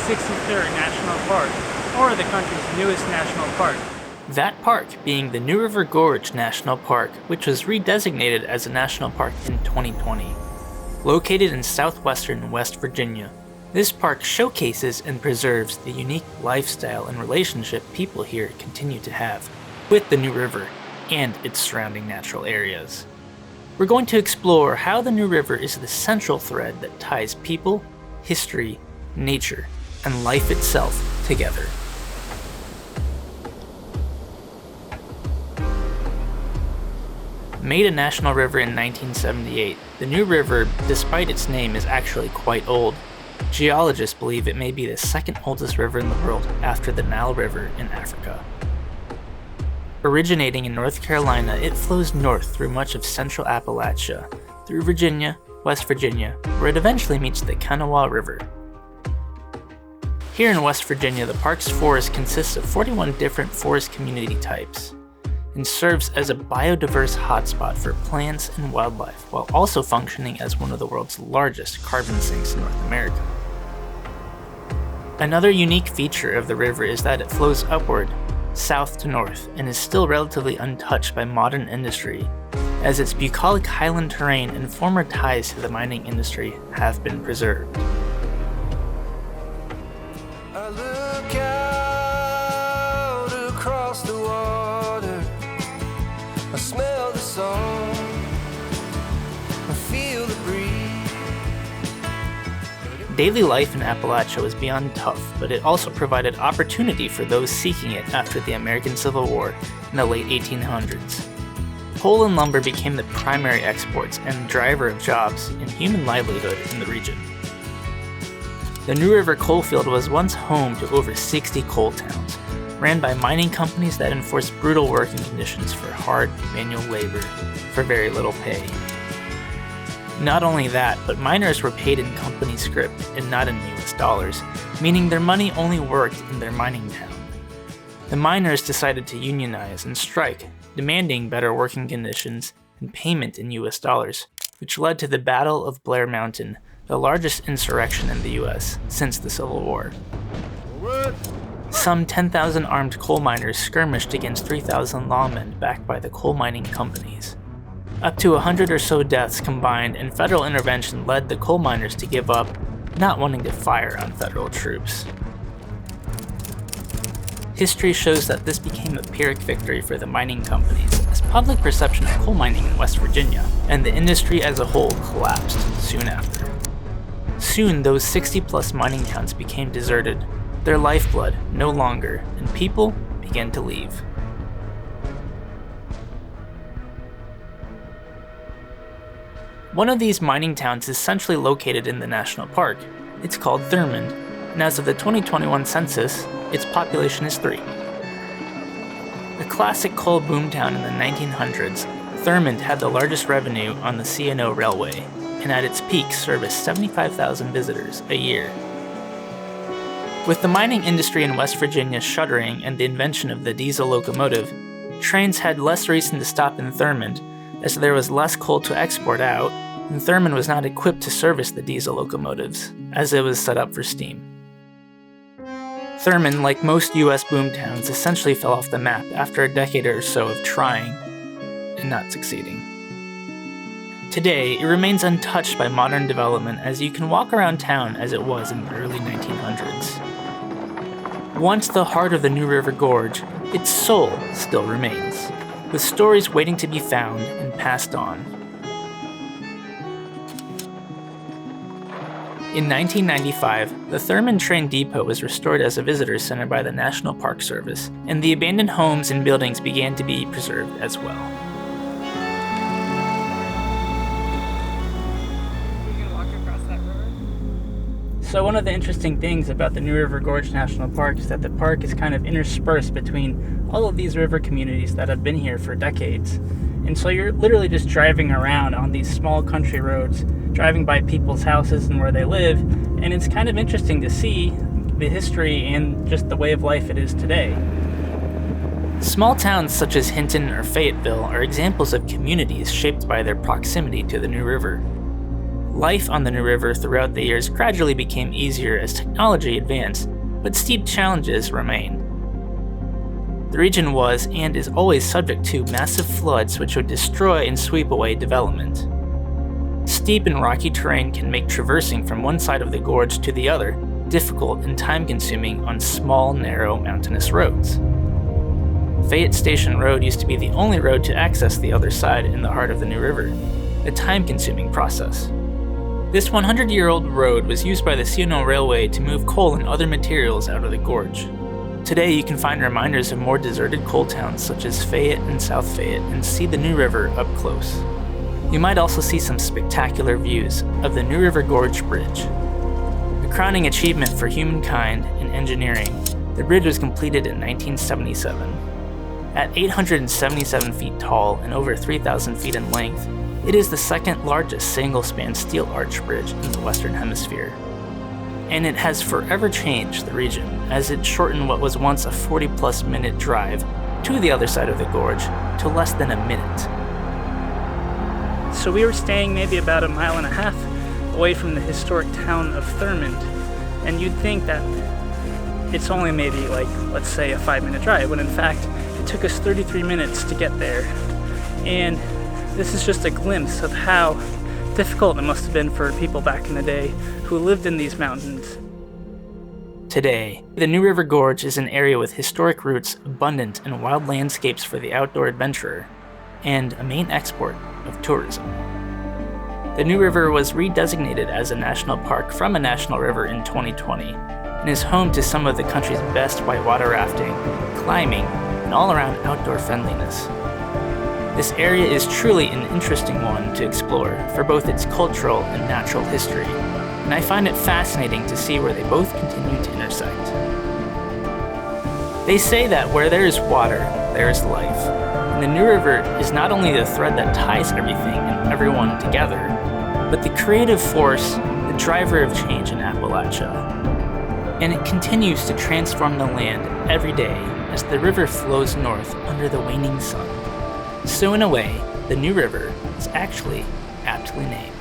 63rd National Park, or the country's newest national park. That park being the New River Gorge National Park, which was redesignated as a national park in 2020. Located in southwestern West Virginia, this park showcases and preserves the unique lifestyle and relationship people here continue to have with the New River and its surrounding natural areas. We're going to explore how the New River is the central thread that ties people, history, nature, and life itself together. Made a national river in 1978, the New River, despite its name, is actually quite old. Geologists believe it may be the second oldest river in the world after the Nile River in Africa. Originating in North Carolina, it flows north through much of central Appalachia, through Virginia, West Virginia, where it eventually meets the Kanawha River. Here in West Virginia, the park's forest consists of 41 different forest community types, and serves as a biodiverse hotspot for plants and wildlife, while also functioning as one of the world's largest carbon sinks in North America. Another unique feature of the river is that it flows upward, south to north, and is still relatively untouched by modern industry, as its bucolic highland terrain and former ties to the mining industry have been preserved. I look out across the water, I smell the salt, I feel the breeze. Daily life in Appalachia was beyond tough, but it also provided opportunity for those seeking it after the American Civil War in the late 1800s. Coal and lumber became the primary exports and driver of jobs and human livelihood in the region. The New River coalfield was once home to over 60 coal towns, ran by mining companies that enforced brutal working conditions for hard manual labor for very little pay. Not only that, but miners were paid in company scrip and not in US dollars, meaning their money only worked in their mining town. The miners decided to unionize and strike, demanding better working conditions and payment in US dollars, which led to the Battle of Blair Mountain, the largest insurrection in the US since the Civil War. Some 10,000 armed coal miners skirmished against 3,000 lawmen backed by the coal mining companies. Up to 100 or so deaths combined, and federal intervention led the coal miners to give up, not wanting to fire on federal troops. History shows that this became a Pyrrhic victory for the mining companies, as public perception of coal mining in West Virginia and the industry as a whole collapsed soon after. Soon, those 60-plus mining towns became deserted, their lifeblood no longer, and people began to leave. One of these mining towns is centrally located in the national park. It's called Thurmond, and as of the 2021 census, its population is 3. A classic coal boomtown in the 1900s, Thurmond had the largest revenue on the C&O Railway, and at its peak serviced 75,000 visitors a year. With the mining industry in West Virginia shuttering and the invention of the diesel locomotive, trains had less reason to stop in Thurmond, as there was less coal to export out, and Thurmond was not equipped to service the diesel locomotives, as it was set up for steam. Thurmond, like most US boomtowns, essentially fell off the map after a decade or so of trying and not succeeding. Today, it remains untouched by modern development, as you can walk around town as it was in the early 1900s. Once the heart of the New River Gorge, its soul still remains, with stories waiting to be found and passed on. In 1995, the Thurmond Train Depot was restored as a visitor center by the National Park Service, and the abandoned homes and buildings began to be preserved as well. So one of the interesting things about the New River Gorge National Park is that the park is kind of interspersed between all of these river communities that have been here for decades. And so you're literally just driving around on these small country roads, driving by people's houses and where they live, and it's kind of interesting to see the history and just the way of life it is today. Small towns such as Hinton or Fayetteville are examples of communities shaped by their proximity to the New River. Life on the New River throughout the years gradually became easier as technology advanced, but steep challenges remain. The region was and is always subject to massive floods which would destroy and sweep away development. Steep and rocky terrain can make traversing from one side of the gorge to the other difficult and time-consuming on small, narrow, mountainous roads. Fayette Station Road used to be the only road to access the other side in the heart of the New River, a time-consuming process. This 100-year-old road was used by the C&O Railway to move coal and other materials out of the gorge. Today you can find reminders of more deserted coal towns such as Fayette and South Fayette and see the New River up close. You might also see some spectacular views of the New River Gorge Bridge. A crowning achievement for humankind in engineering, the bridge was completed in 1977. At 877 feet tall and over 3,000 feet in length, it is the second largest single-span steel arch bridge in the Western Hemisphere. And it has forever changed the region, as it shortened what was once a 40-plus minute drive to the other side of the gorge to less than a minute. So we were staying maybe about a mile and a half away from the historic town of Thurmond, and you'd think that it's only maybe like, let's say, a 5-minute drive, when in fact it took us 33 minutes to get there. And this is just a glimpse of how difficult it must have been for people back in the day who lived in these mountains. Today, the New River Gorge is an area with historic roots, abundant in wild landscapes for the outdoor adventurer, and a main export of tourism. The New River was redesignated as a national park from a national river in 2020 and is home to some of the country's best whitewater rafting, climbing, and all-around outdoor friendliness. This area is truly an interesting one to explore for both its cultural and natural history, and I find it fascinating to see where they both continue to intersect. They say that where there is water, there is life, and the New River is not only the thread that ties everything and everyone together, but the creative force, the driver of change in Appalachia. And it continues to transform the land every day as the river flows north under the waning sun. So in a way, the New River is actually aptly named.